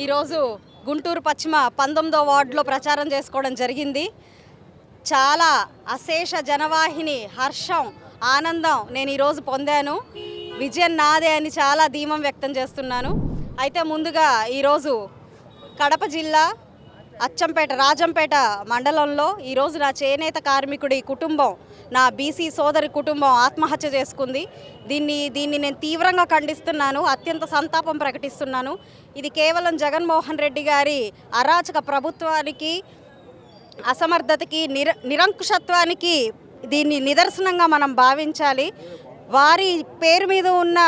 ఈరోజు గుంటూరు పశ్చిమ 19వ వార్డులో ప్రచారం చేసుకోవడం జరిగింది. చాలా అశేష జనవాహిని, హర్షం, ఆనందం నేను ఈరోజు పొందాను. విజయం నాదే అని చాలా ధీమం వ్యక్తం చేస్తున్నాను. అయితే ముందుగా ఈరోజు కడప జిల్లా అచ్చంపేట రాజంపేట మండలంలో ఈరోజు నా చేనేత కార్మికుడి కుటుంబం, నా బీసీ సోదరి కుటుంబం ఆత్మహత్య చేసుకుంది. దీన్ని నేను తీవ్రంగా ఖండిస్తున్నాను, అత్యంత సంతాపం ప్రకటిస్తున్నాను. ఇది కేవలం జగన్మోహన్ రెడ్డి గారి అరాచక ప్రభుత్వానికి, అసమర్థతకి, నిరంకుశత్వానికి దీన్ని నిదర్శనంగా మనం భావించాలి. వారి పేరు మీద ఉన్న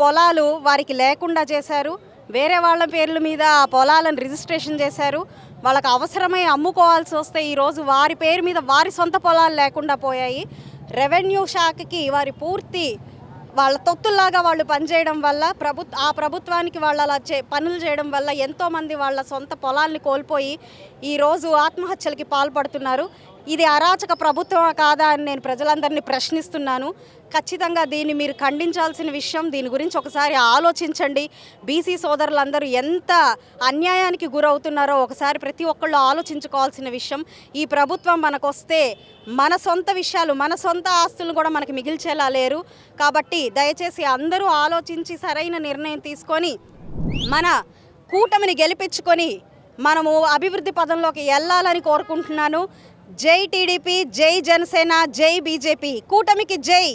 పొలాలు వారికి లేకుండా చేశారు. వేరే వాళ్ళ పేర్ల మీద ఆ పొలాలను రిజిస్ట్రేషన్ చేశారు. వాళ్ళకి అవసరమై అమ్ముకోవాల్సి వస్తే ఈరోజు వారి పేరు మీద వారి సొంత పొలాలు లేకుండా పోయాయి. రెవెన్యూ శాఖకి వారి పూర్తి వాళ్ళ తొత్తుల్లాగా వాళ్ళు పనిచేయడం వల్ల ఆ ప్రభుత్వానికి వాళ్ళు అలా పనులు చేయడం వల్ల ఎంతోమంది వాళ్ళ సొంత పొలాల్ని కోల్పోయి ఈరోజు ఆత్మహత్యలకి పాల్పడుతున్నారు. ఇది అరాచక ప్రభుత్వం కాదా అని నేను ప్రజలందరినీ ప్రశ్నిస్తున్నాను. ఖచ్చితంగా దీన్ని మీరు ఖండించాల్సిన విషయం. దీని గురించి ఒకసారి ఆలోచించండి. బీసీ సోదరులందరూ ఎంత అన్యాయానికి గురవుతున్నారో ఒకసారి ప్రతి ఒక్కళ్ళు ఆలోచించుకోవాల్సిన విషయం. ఈ ప్రభుత్వం మనకొస్తే మన సొంత విషయాలు, మన సొంత ఆస్తులు కూడా మనకి మిగిల్చేలా లేరు. కాబట్టి దయచేసి అందరూ ఆలోచించి సరైన నిర్ణయం తీసుకొని మన కూటమిని గెలిపించుకొని మనము అభివృద్ధి పదంలోకి వెళ్ళాలని కోరుకుంటున్నాను. జై టీడీపీ, జై జనసేన, జై బీజేపీ, కూటమికి జై.